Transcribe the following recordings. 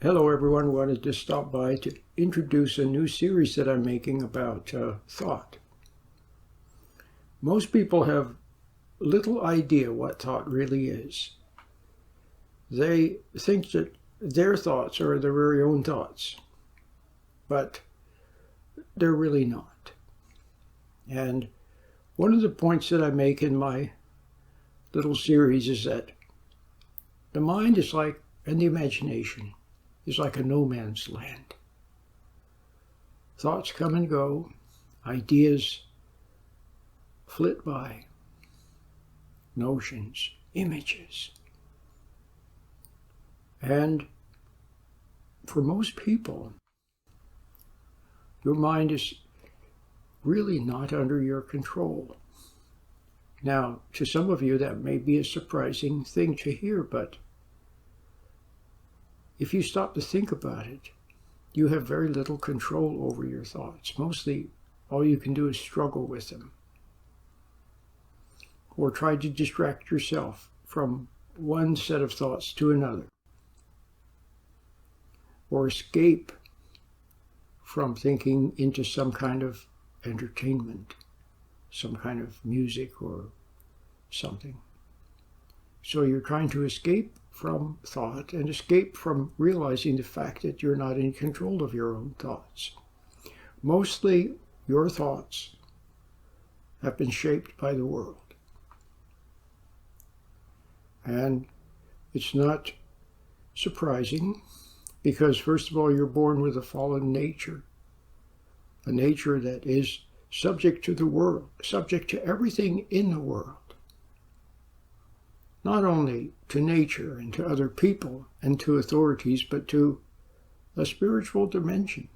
Hello everyone, wanted to stop by to introduce a new series that I'm making about thought. Most people have little idea what thought really is. They think that their thoughts are their very own thoughts, but they're really not. And one of the points that I make in my little series is that the mind is like, and the imagination is like a no man's land. Thoughts come and go, ideas flit by, notions, images. And for most people, your mind is really not under your control. Now, to some of you, that may be a surprising thing to hear, but if you stop to think about it, you have very little control over your thoughts. Mostly, all you can do is struggle with them, or try to distract yourself from one set of thoughts to another, or escape from thinking into some kind of entertainment, some kind of music or something. So you're trying to escape from thought and escape from realizing the fact that you're not in control of your own thoughts. Mostly your thoughts have been shaped by the world. And it's not surprising because, first of all, you're born with a fallen nature, a nature that is subject to the world, subject to everything in the world. Not only to nature and to other people and to authorities, but to a spiritual dimension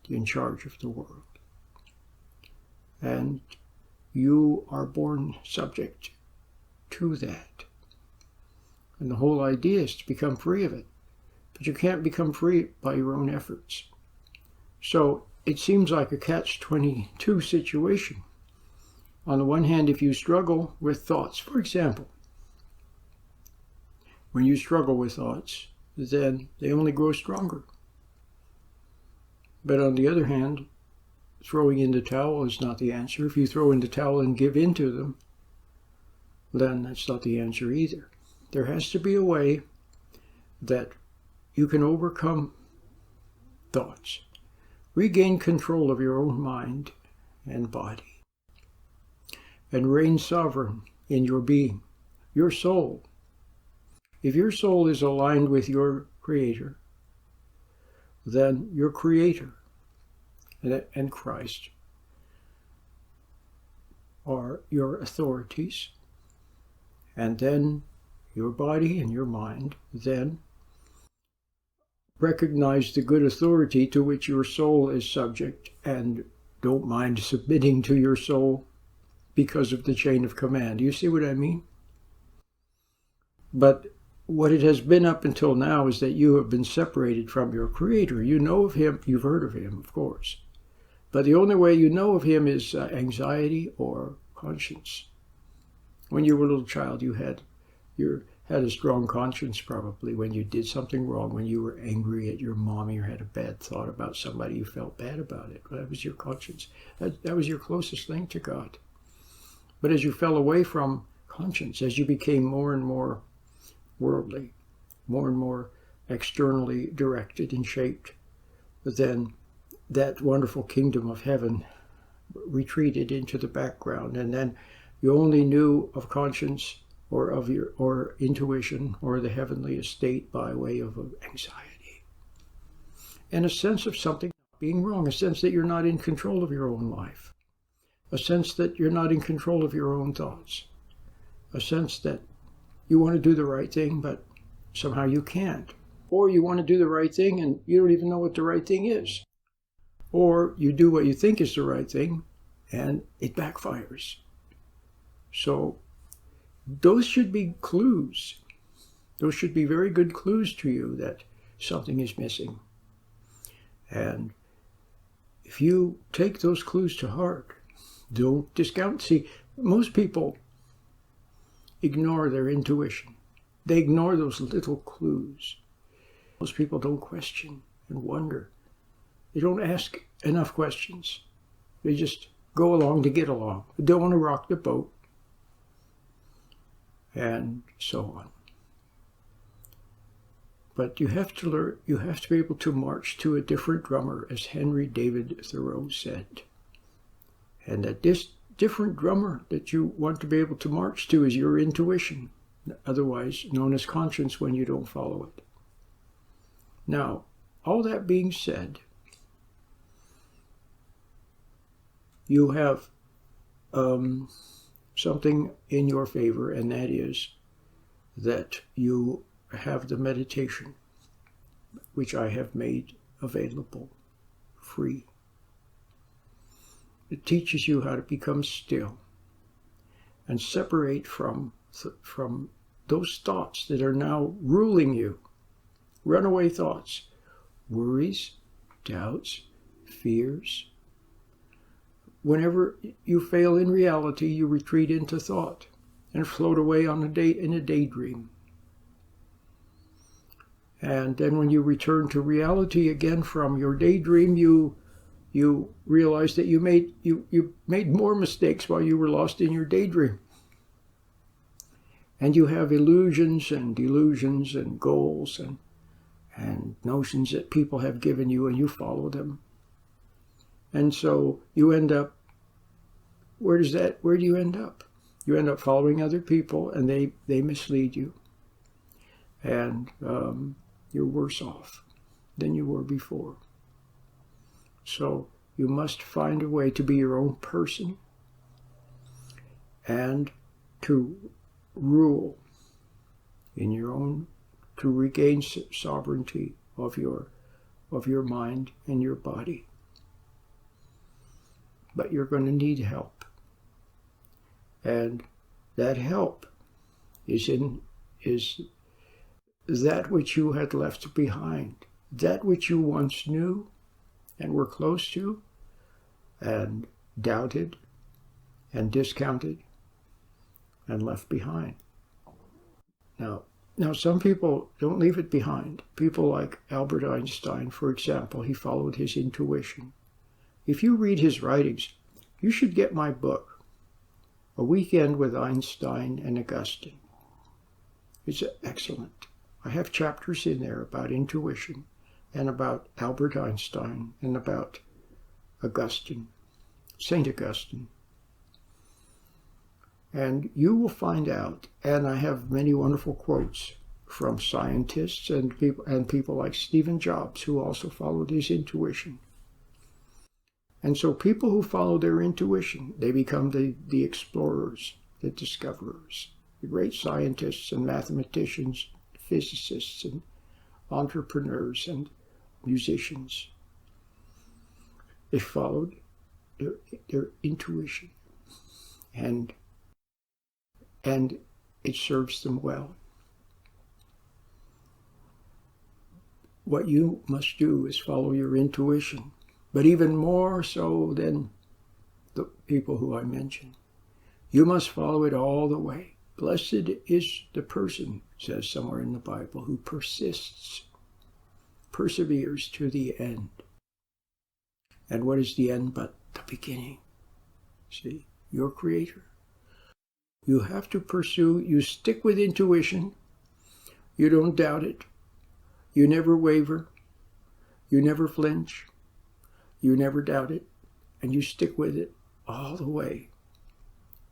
in charge of the world. And you are born subject to that. And the whole idea is to become free of it. But you can't become free by your own efforts. So it seems like a catch-22 situation. On the one hand, if you struggle with thoughts, for example, when you struggle with thoughts, then they only grow stronger. But on the other hand, throwing in the towel is not the answer. If you throw in the towel and give in to them, then that's not the answer either. There has to be a way that you can overcome thoughts, regain control of your own mind and body, and reign sovereign in your being, your soul. If your soul is aligned with your Creator, then your Creator and Christ are your authorities, and then your body and your mind then recognize the good authority to which your soul is subject and don't mind submitting to your soul because of the chain of command. You see what I mean? But what it has been up until now is that you have been separated from your Creator. You know of Him, you've heard of Him, of course. But the only way you know of Him is anxiety or conscience. When you were a little child, you had a strong conscience probably when you did something wrong, when you were angry at your mommy or had a bad thought about somebody, you felt bad about it. Well, that was your conscience. That was your closest thing to God. But as you fell away from conscience, as you became more and more worldly, more and more externally directed and shaped, then that wonderful kingdom of heaven retreated into the background, and then you only knew of conscience or intuition or the heavenly estate by way of anxiety and a sense of something being wrong, a sense that you're not in control of your own life, a sense that you're not in control of your own thoughts, a sense that you want to do the right thing, but somehow you can't. Or you want to do the right thing and you don't even know what the right thing is. Or you do what you think is the right thing and it backfires. So those should be clues. Those should be very good clues to you that something is missing. And if you take those clues to heart, don't discount. See, most people ignore their intuition. They ignore those little clues. Most people don't question and wonder. They don't ask enough questions. They just go along to get along. They don't want to rock the boat, and so on. But you have to learn, you have to be able to march to a different drummer, as Henry David Thoreau said. And that this different drummer that you want to be able to march to is your intuition, otherwise known as conscience when you don't follow it. Now, all that being said, you have something in your favor, and that is that you have the meditation, which I have made available free. It teaches you how to become still and separate from those thoughts that are now ruling you. Runaway thoughts, worries, doubts, fears. Whenever you fail in reality, you retreat into thought and float away on in a daydream. And then when you return to reality again from your daydream, you realize that you made more mistakes while you were lost in your daydream. And you have illusions and delusions and goals and notions that people have given you, and you follow them. And so you end up, where do you end up? You end up following other people, and they mislead you. And you're worse off than you were before. So you must find a way to be your own person and to rule in your own, to regain sovereignty of your mind and your body. But you're going to need help. And that help is that which you had left behind, that which you once knew and were close to and doubted and discounted and left behind. Now some people don't leave it behind. People like Albert Einstein, for example, he followed his intuition. If you read his writings, you should get my book, A Weekend with Einstein and Augustine. It's excellent. I have chapters in there about intuition and about Albert Einstein and about Augustine, St. Augustine. And you will find out, and I have many wonderful quotes from scientists and people like Stephen Jobs, who also followed his intuition. And so people who follow their intuition, they become the explorers, the discoverers, the great scientists and mathematicians, physicists and entrepreneurs and musicians. They followed their intuition, and it serves them well. What you must do is follow your intuition, but even more so than the people who I mentioned. You must follow it all the way. Blessed is the person, says somewhere in the Bible, who perseveres to the end. And what is the end but the beginning? See, your Creator. You have to pursue, you stick with intuition. You don't doubt it. You never waver. You never flinch. You never doubt it. And you stick with it all the way.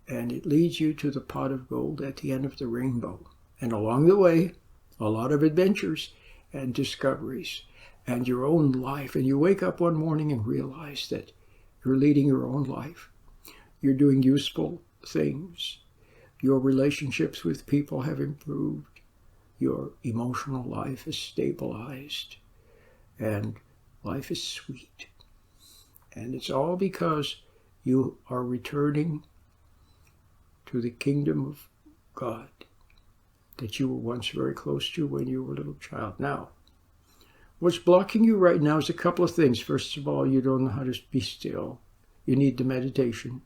And it leads you to the pot of gold at the end of the rainbow. And along the way, a lot of adventures and discoveries and your own life. And you wake up one morning and realize that you're leading your own life. You're doing useful things. Your relationships with people have improved. Your emotional life is stabilized. And life is sweet. And it's all because you are returning to the kingdom of God that you were once very close to when you were a little child. Now, what's blocking you right now is a couple of things. First of all, you don't know how to be still. You need the meditation.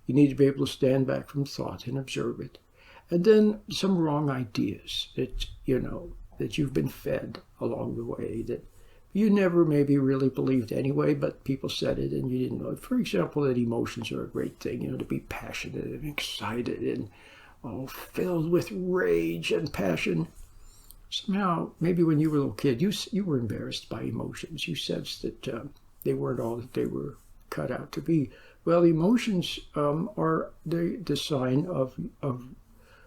You need to be able to stand back from thought and observe it. And then some wrong ideas that, that you've been fed along the way that you never maybe really believed anyway, but people said it and you didn't know. For example, that emotions are a great thing, to be passionate and excited and filled with rage and passion. Somehow, maybe when you were a little kid, you were embarrassed by emotions. You sensed that they weren't all that they were cut out to be. Well, emotions are the sign of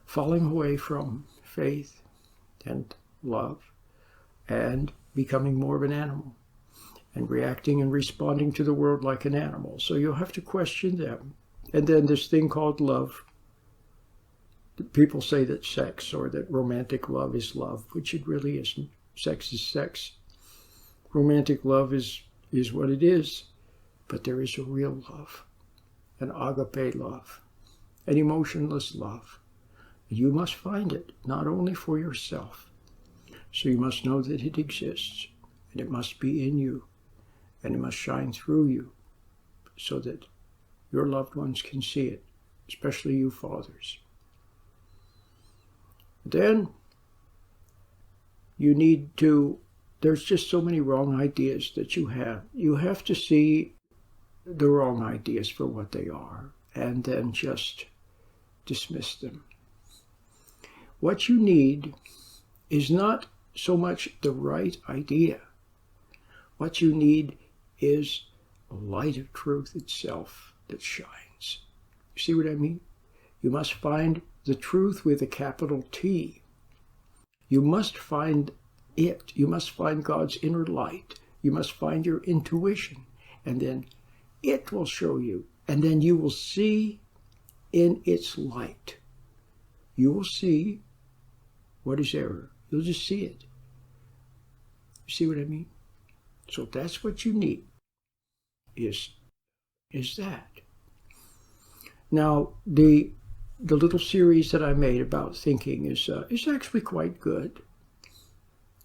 falling away from faith and love and becoming more of an animal and reacting and responding to the world like an animal. So you'll have to question them. And then this thing called love. People say that sex or that romantic love is love, which it really isn't. Sex is sex. Romantic love is what it is. But there is a real love, an agape love, an emotionless love. You must find it, not only for yourself. So you must know that it exists, and it must be in you, and it must shine through you, so that your loved ones can see it, especially you fathers. Then you need to, there's just so many wrong ideas that you have. You have to see the wrong ideas for what they are, and then just dismiss them. What you need is not so much the right idea. What you need is a light of truth itself that shines. You see what I mean? You must find the truth with a capital T. You must find it. You must find God's inner light. You must find your intuition. And then it will show you. And then you will see in its light. You will see what is error. You'll just see it. You see what I mean? So that's what you need, is that. Now, the little series that I made about thinking is actually quite good.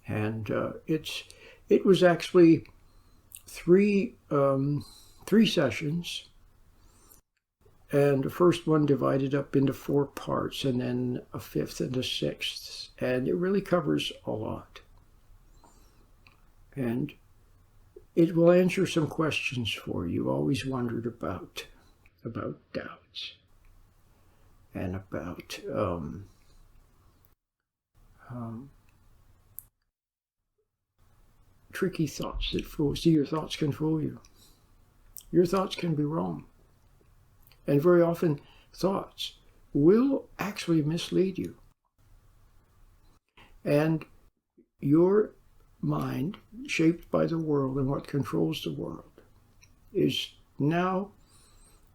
And it was actually three sessions. And the first one divided up into 4 parts, and then a 5th and a 6th. And it really covers a lot. And it will answer some questions for you always wondered about doubts and about tricky thoughts that fool. See, your thoughts can fool you. Your thoughts can be wrong. And very often, thoughts will actually mislead you. And your mind, shaped by the world and what controls the world,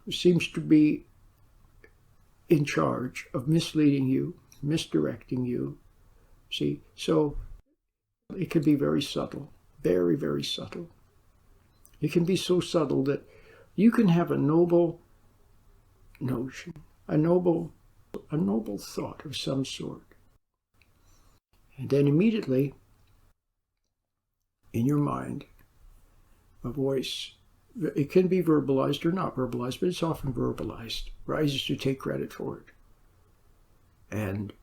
seems to be in charge of misleading you, misdirecting you. See, so it can be very subtle, very, very subtle. It can be so subtle that you can have a noble notion, a noble thought of some sort. And then immediately, in your mind, a voice, it can be verbalized or not verbalized, but it's often verbalized, rises to take credit for it. And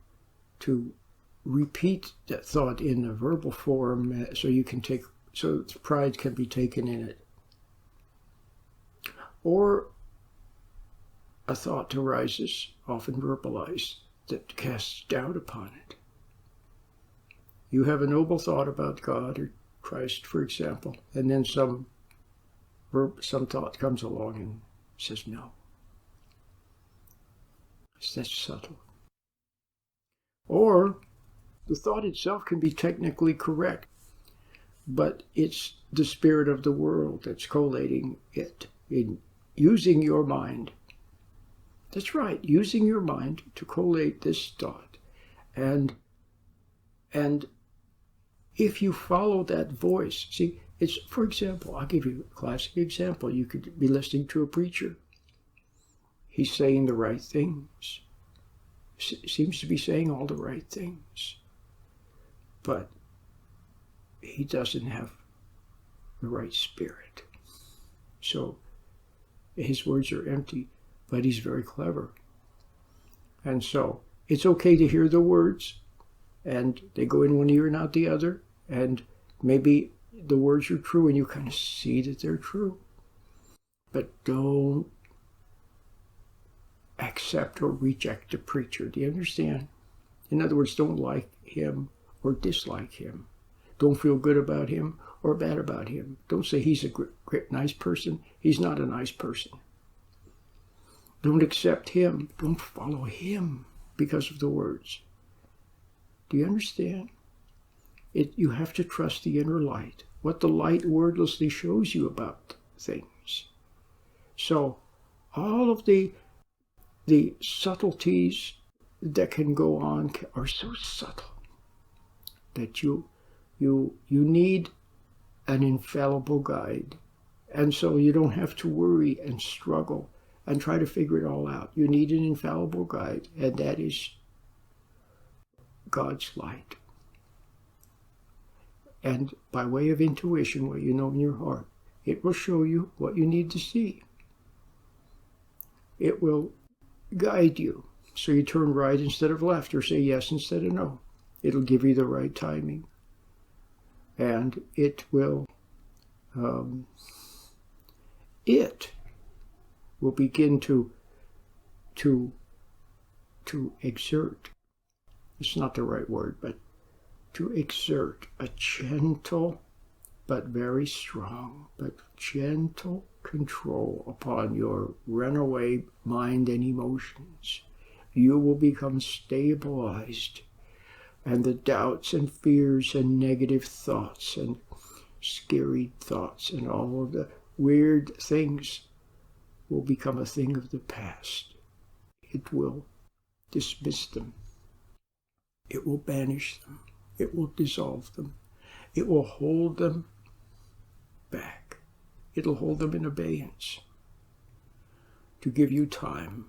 to repeat that thought in a verbal form so pride can be taken in it. Or a thought arises, often verbalized, that casts doubt upon it. You have a noble thought about God or Christ, for example, and then some thought comes along and says no. That's subtle. Or the thought itself can be technically correct, but it's the spirit of the world that's collating it in using your mind. That's right, using your mind to collate this thought. And if you follow that voice, see, it's, for example, I'll give you a classic example. You could be listening to a preacher. He's saying the right things. Seems to be saying all the right things. But he doesn't have the right spirit. So his words are empty, but he's very clever. And so it's okay to hear the words, and they go in one ear and out the other, And maybe the words are true and you kind of see that they're true. But don't accept or reject the preacher. Do you understand? In other words, don't like him or dislike him. Don't feel good about him or bad about him. Don't say he's a great, nice person. He's not a nice person. Don't accept him. Don't follow him because of the words. Do you understand? You have to trust the inner light, what the light wordlessly shows you about things. So all of the subtleties that can go on are so subtle that you need an infallible guide. And so you don't have to worry and struggle and try to figure it all out. You need an infallible guide, and that is God's light. And by way of intuition, what you know in your heart, it will show you what you need to see. It will guide you. So you turn right instead of left, or say yes instead of no. It'll give you the right timing. And it will begin to exert. It's not the right word, but to exert a gentle but very strong, but gentle control upon your runaway mind and emotions. You will become stabilized, and the doubts and fears and negative thoughts and scary thoughts and all of the weird things will become a thing of the past. It will dismiss them. It will banish them. It will dissolve them. It will hold them back. It'll hold them in abeyance to give you time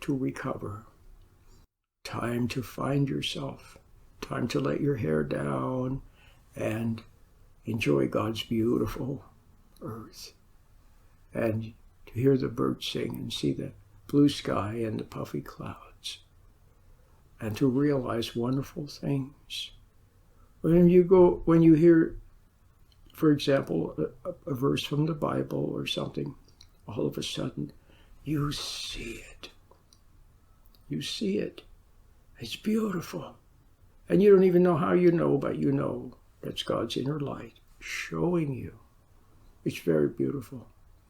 to recover, time to find yourself, time to let your hair down and enjoy God's beautiful earth, and to hear the birds sing and see the blue sky and the puffy clouds, and to realize wonderful things. When you hear, for example, a verse from the Bible or something, all of a sudden you see it. You see it. It's beautiful. And you don't even know how you know, but you know that's God's inner light showing you. It's very beautiful.